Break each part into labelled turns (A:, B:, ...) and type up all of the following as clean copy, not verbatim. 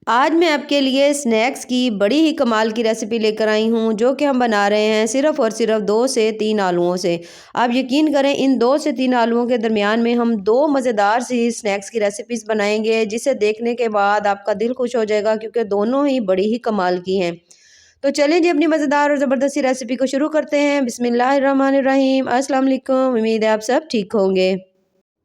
A: आज मैं आपके लिए स्नैक्स की बड़ी ही कमाल की रेसिपी लेकर आई हूँ, जो कि हम बना रहे हैं सिर्फ़ और सिर्फ़ 2 से 3 आलूओं से। आप यकीन करें, इन 2 से 3 आलूओं के दरमियान में हम 2 मज़ेदार सी स्नैक्स की रेसिपीज़ बनाएँगे, जिसे देखने के बाद आपका दिल खुश हो जाएगा, क्योंकि दोनों ही बड़ी ही कमाल की हैं। तो चलिए जी, अपनी मज़ेदार और ज़बरदस्त सी रेसिपी को शुरू करते हैं। बिस्मिल्लाहिर्रहमानिर्रहीम। अस्सलाम वालेकुम। उम्मीद है आप सब ठीक होंगे।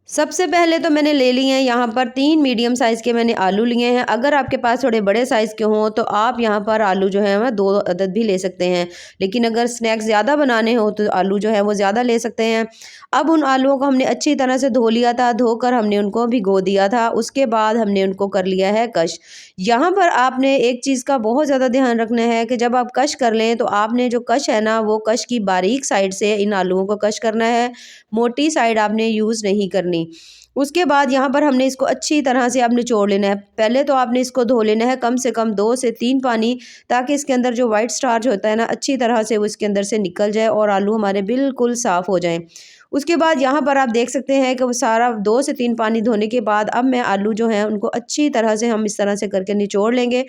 A: सबसे पहले तो मैंने ले लिए हैं यहाँ पर 3 मीडियम साइज़ के मैंने आलू लिए हैं। अगर आपके पास थोड़े बड़े साइज़ के हों तो आप यहाँ पर आलू जो है वह 2 अदद भी ले सकते हैं। लेकिन अगर स्नैक्स ज़्यादा बनाने हो तो आलू जो है वो ज़्यादा ले सकते हैं। अब उन आलूओं को हमने अच्छी तरह से धो लिया था, धोकर हमने उनको भिगो दिया था। उसके बाद हमने उनको कर लिया है कश। यहाँ पर आपने एक चीज़ का बहुत ज़्यादा ध्यान रखना है कि जब आप कश कर लें तो आपने जो कश है ना, वो कश की बारीक साइड से इन आलूओं को कश करना है, मोटी साइड आपने यूज़ नहीं करनी। उसके बाद यहाँ पर हमने इसको अच्छी तरह से अब निचोड़ लेना है। पहले तो आपने इसको धो लेना है कम से कम 2 से 3 पानी, ताकि इसके अंदर जो व्हाइट स्टार्च होता है ना, अच्छी तरह से वो इसके अंदर से निकल जाए और आलू हमारे बिल्कुल साफ़ हो जाएँ। उसके बाद यहाँ पर आप देख सकते हैं कि वो सारा 2 से 3 पानी धोने के बाद अब मैं आलू जो है उनको अच्छी तरह से हम इस तरह से करके निचोड़ लेंगे,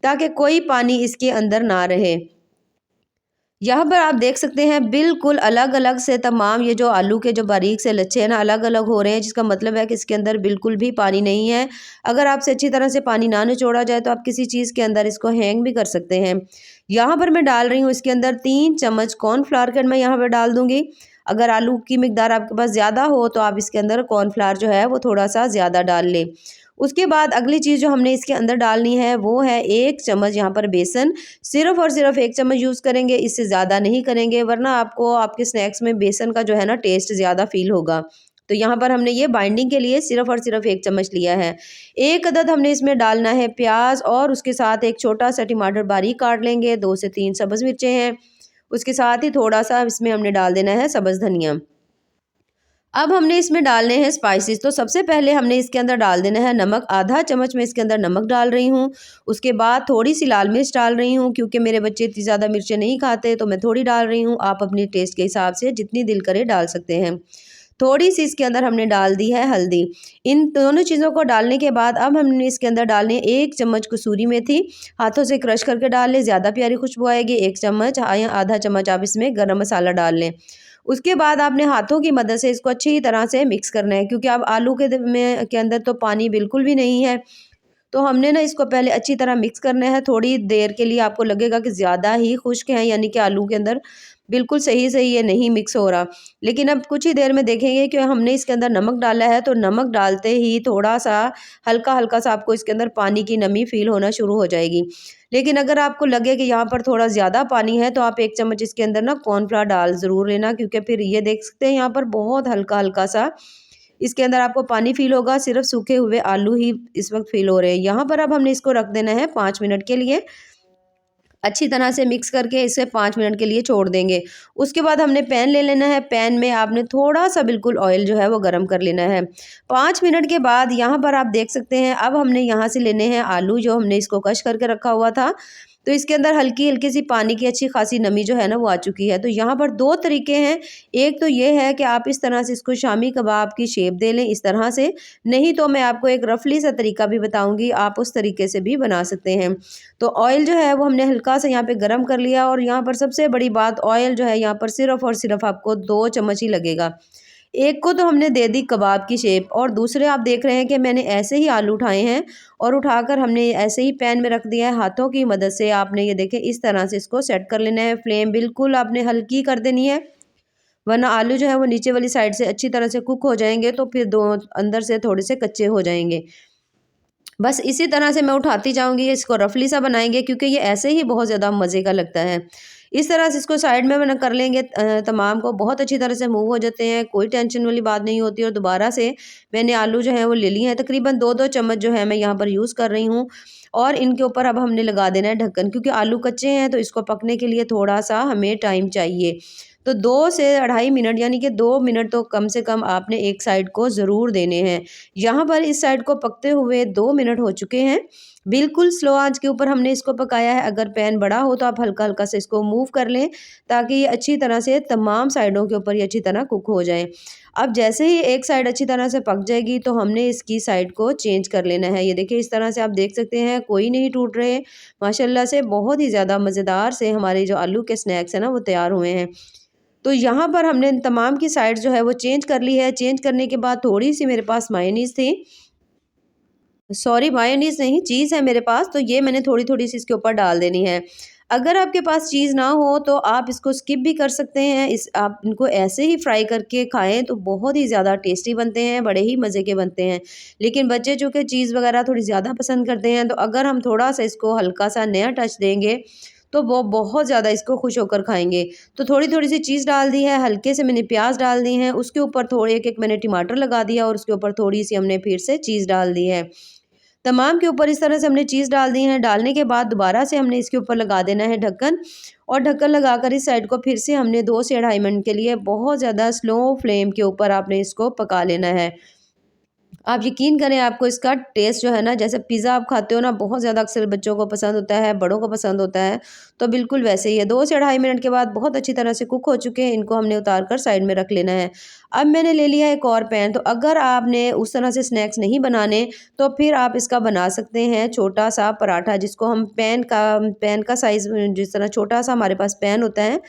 A: ताकि कोई पानी इसके अंदर ना रहे। यहाँ पर आप देख सकते हैं बिल्कुल अलग-अलग से तमाम ये जो आलू के जो बारीक से लच्छे हैं ना, अलग-अलग हो रहे हैं, जिसका मतलब है कि इसके अंदर बिल्कुल भी पानी नहीं है। अगर आपसे अच्छी तरह से पानी ना निचोड़ा जाए तो आप किसी चीज़ के अंदर इसको हैंग भी कर सकते हैं। यहाँ पर मैं डाल रही हूँ इसके अंदर 3 चम्मच कॉर्नफ्लावर का मैं यहाँ पर डाल दूँगी। अगर आलू की मिकदार आपके पास ज़्यादा हो तो आप इसके अंदर कॉर्नफ्लावर जो है वो थोड़ा-सा ज़्यादा डाल लें। उसके बाद अगली चीज़ जो हमने इसके अंदर डालनी है वो है 1 चम्मच यहाँ पर बेसन। सिर्फ़ और सिर्फ़ 1 चम्मच यूज़ करेंगे, इससे ज़्यादा नहीं करेंगे, वरना आपको आपके स्नैक्स में बेसन का जो है ना टेस्ट ज़्यादा फ़ील होगा। तो यहाँ पर हमने ये बाइंडिंग के लिए सिर्फ़ और सिर्फ़ 1 चम्मच लिया है। 1 अदद हमने इसमें डालना है प्याज़, और उसके साथ एक छोटा-सा टमाटर बारीक काट लेंगे, 2 से 3 सब्ज़ मिर्चें हैं। उसके साथ ही थोड़ा-सा इसमें हमने डाल देना है सब्ज़ धनिया। अब हमने इसमें डालने हैं स्पाइसेस। तो सबसे पहले हमने इसके अंदर डाल देना है नमक। आधा चम्मच मैं इसके अंदर नमक डाल रही हूँ। उसके बाद थोड़ी सी लाल मिर्च डाल रही हूँ, क्योंकि मेरे बच्चे इतनी ज़्यादा मिर्चें नहीं खाते, तो मैं थोड़ी डाल रही हूँ। आप अपने टेस्ट के हिसाब से जितनी दिल करे डाल सकते हैं। थोड़ी सी इसके अंदर हमने डाल दी है हल्दी। इन दोनों चीज़ों को डालने के बाद अब हमने इसके अंदर डालने 1 चम्मच कसूरी मेथी, हाथों से क्रश करके डाल लें, ज़्यादा प्यारी खुशबू आएगी। 1 चम्मच या आधा चम्मच आप इसमें गरम मसाला डाल लें। उसके बाद आपने हाथों की मदद से इसको अच्छी तरह से मिक्स करना है, क्योंकि अब आलू के अंदर तो पानी बिल्कुल भी नहीं है। तो हमने ना इसको पहले अच्छी तरह मिक्स करना है। थोड़ी देर के लिए आपको लगेगा कि ज़्यादा ही खुश्क है, यानी कि आलू के अंदर बिल्कुल सही-सही ये नहीं मिक्स हो रहा। लेकिन अब कुछ ही देर में देखेंगे कि हमने इसके अंदर नमक डाला है, तो नमक डालते ही थोड़ा-सा हल्का-हल्का सा आपको इसके अंदर पानी की नमी फ़ील होना शुरू हो जाएगी। लेकिन अगर आपको लगे कि यहाँ पर थोड़ा ज़्यादा पानी है, तो आप 1 चम्मच इसके अंदर ना कॉर्नफ्लावर डाल ज़रूर लेना, क्योंकि फिर ये देख सकते हैं यहाँ पर बहुत हल्का-हल्का सा इसके अंदर आपको पानी फ़ील होगा, सिर्फ़ सूखे हुए आलू ही इस वक़्त फ़ील हो रहे हैं। यहाँ पर अब हमने इसको रख देना है 5 मिनट के लिए। अच्छी तरह से मिक्स करके इसे 5 मिनट के लिए छोड़ देंगे। उसके बाद हमने पैन ले लेना है। पैन में आपने थोड़ा-सा बिल्कुल ऑयल जो है वो गरम कर लेना है। 5 मिनट के बाद यहाँ पर आप देख सकते हैं, अब हमने यहाँ से लेने हैं आलू, जो हमने इसको कश करके रखा हुआ था। तो इसके अंदर हल्की-हल्की सी पानी की अच्छी खासी नमी जो है ना वो आ चुकी है। तो यहाँ पर 2 तरीके हैं। एक तो ये है कि आप इस तरह से इसको शामी कबाब की शेप दे लें, इस तरह से। नहीं तो मैं आपको एक रफली सा तरीका भी बताऊँगी, आप उस तरीके से भी बना सकते हैं। तो ऑयल जो है वो हमने हल्का सा यहाँ पे गरम कर लिया, और यहाँ पर सबसे बड़ी बात, ऑयल जो है यहाँ पर सिर्फ़ और सिर्फ़ आपको 2 चम्मच ही लगेगा। एक को तो हमने दे दी कबाब की शेप, और दूसरे आप देख रहे हैं कि मैंने ऐसे ही आलू उठाए हैं, और उठाकर हमने ऐसे ही पैन में रख दिया है। हाथों की मदद से आपने ये देखें इस तरह से इसको सेट कर लेना है। फ्लेम बिल्कुल आपने हल्की कर देनी है, वरना आलू जो है वो नीचे वाली साइड से अच्छी तरह से कुक हो जाएँगे, तो फिर दो अंदर से थोड़े से कच्चे हो जाएँगे। बस इसी तरह से मैं उठाती जाऊँगी, इसको रफली सा बनाएँगे, क्योंकि ये ऐसे ही बहुत ज़्यादा मज़े का लगता है। इस तरह से इसको साइड में बना कर लेंगे, तमाम को बहुत अच्छी तरह से मूव हो जाते हैं, कोई टेंशन वाली बात नहीं होती। और दोबारा से मैंने आलू जो है वो ले लिए हैं, तकरीबन 2-2 चम्मच जो है मैं यहाँ पर यूज़ कर रही हूँ, और इनके ऊपर अब हमने लगा देना है ढक्कन, क्योंकि आलू कच्चे हैं तो इसको पकने के लिए थोड़ा-सा हमें टाइम चाहिए। तो 2 से 2.5 मिनट, यानी कि 2 मिनट तो कम से कम आपने एक साइड को ज़रूर देने हैं। यहाँ पर इस साइड को पकते हुए 2 मिनट हो चुके हैं। बिल्कुल स्लो आँच के ऊपर हमने इसको पकाया है। अगर पैन बड़ा हो तो आप हल्का-हल्का से इसको मूव कर लें, ताकि ये अच्छी तरह से तमाम साइडों के ऊपर ये अच्छी तरह कुक हो जाएँ। अब जैसे ही एक साइड अच्छी तरह से पक जाएगी तो हमने इसकी साइड को चेंज कर लेना है। ये देखिए इस तरह से आप देख सकते हैं कोई नहीं टूट रहे। माशाल्लाह से बहुत ही ज़्यादा मज़ेदार से हमारे जो आलू के स्नैक्स हैं ना वो तैयार हुए हैं। तो यहाँ पर हमने तमाम की साइड जो है वो चेंज कर ली है। चेंज करने के बाद थोड़ी-सी मेरे पास मायोनीज़ थी, सॉरी मायोनीज़ नहीं, चीज़ है मेरे पास, तो ये मैंने थोड़ी-थोड़ी सी इसके ऊपर डाल देनी है। अगर आपके पास चीज़ ना हो तो आप इसको स्किप भी कर सकते हैं। इस आप इनको ऐसे ही फ्राई करके खाएँ तो बहुत ही ज़्यादा टेस्टी बनते हैं, बड़े ही मज़े के बनते हैं। लेकिन बच्चे चूँकि चीज़ वग़ैरह थोड़ी ज़्यादा पसंद करते हैं, तो अगर हम थोड़ा-सा इसको हल्का-सा नया टच देंगे, तो वो बहुत ज़्यादा इसको खुश होकर खाएँगे। तो थोड़ी-थोड़ी सी चीज़ डाल दी है, हल्के से मैंने प्याज़ डाल दी हैं, उसके ऊपर थोड़े एक-एक मैंने टमाटर लगा दिया और उसके ऊपर थोड़ी-सी हमने फिर से चीज़ डाल दी है। तमाम के ऊपर इस तरह से हमने चीज़ डाल दी है। डालने के बाद दोबारा से हमने इसके ऊपर लगा देना है ढक्कन, और ढक्कन लगाकर इस साइड को फिर से हमने 2 से 2.5 मिनट के लिए बहुत ज़्यादा स्लो फ्लेम के ऊपर आपने इसको पका लेना है। आप यकीन करें आपको इसका टेस्ट जो है ना, जैसे पिज़्ज़ा आप खाते हो ना, बहुत ज़्यादा अक्सर बच्चों को पसंद होता है, बड़ों को पसंद होता है, तो बिल्कुल वैसे ही है। 2 से 2.5 मिनट के बाद बहुत अच्छी तरह से कुक हो चुके हैं, इनको हमने उतार कर साइड में रख लेना है। अब मैंने ले लिया एक और पैन, तो अगर आपने उस तरह से स्नैक्स नहीं बनाने, तो फिर आप इसका बना सकते हैं छोटा-सा पराठा, जिसको हम पैन का साइज़ जिस तरह छोटा-सा हमारे पास पैन होता है,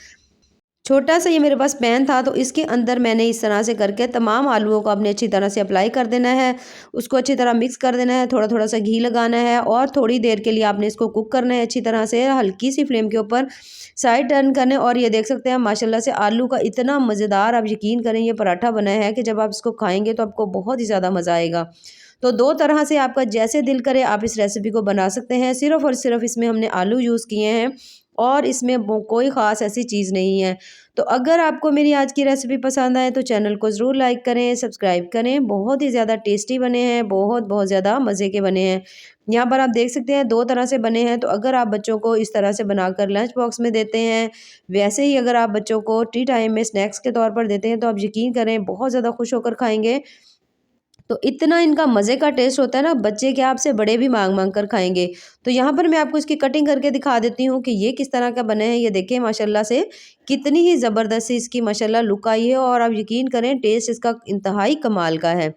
A: छोटा-सा ये मेरे पास पैन था, तो इसके अंदर मैंने इस तरह से करके तमाम आलूओं को आपने अच्छी तरह से अप्लाई कर देना है। उसको अच्छी तरह मिक्स कर देना है, थोड़ा-थोड़ा सा घी लगाना है और थोड़ी देर के लिए आपने इसको कुक करना है अच्छी तरह से, हल्की-सी फ्लेम के ऊपर साइड टर्न करने। और ये देख सकते हैं माशाल्लाह से आलू का इतना मज़ेदार, आप यकीन करें, ये पराठा बना है कि जब आप इसको खाएँगे तो आपको बहुत ही ज़्यादा मज़ा आएगा। तो 2 तरह से आपका जैसे दिल करे आप इस रेसिपी को बना सकते हैं। सिर्फ़ और सिर्फ़ इसमें हमने आलू यूज़ किए हैं और इसमें वो कोई ख़ास ऐसी चीज़ नहीं है। तो अगर आपको मेरी आज की रेसिपी पसंद आए तो चैनल को ज़रूर लाइक करें, सब्सक्राइब करें। बहुत ही ज़्यादा टेस्टी बने हैं, बहुत ज़्यादा मज़े के बने हैं। यहाँ पर आप देख सकते हैं 2 तरह से बने हैं, तो अगर आप बच्चों को इस तरह से बनाकर लंच बॉक्स में देते हैं, वैसे ही अगर आप बच्चों को टी टाइम में स्नैक्स के तौर पर देते हैं, तो आप यकीन करें बहुत ज़्यादा खुश होकर खाएँगे। तो इतना इनका मज़े का टेस्ट होता है ना, बच्चे क्या आपसे बड़े भी माँग-माँग कर खाएँगे। तो यहाँ पर मैं आपको इसकी कटिंग करके दिखा देती हूँ कि ये किस तरह का बने हैं। ये देखिए माशाल्लाह से कितनी ही ज़बरदस्त सी इसकी माशाल्लाह लुक आई है, और आप यकीन करें टेस्ट इसका इंतहाई कमाल का है।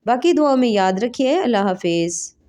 A: बाकी दुआओं में याद रखिए। अल्लाह हाफ़िज़।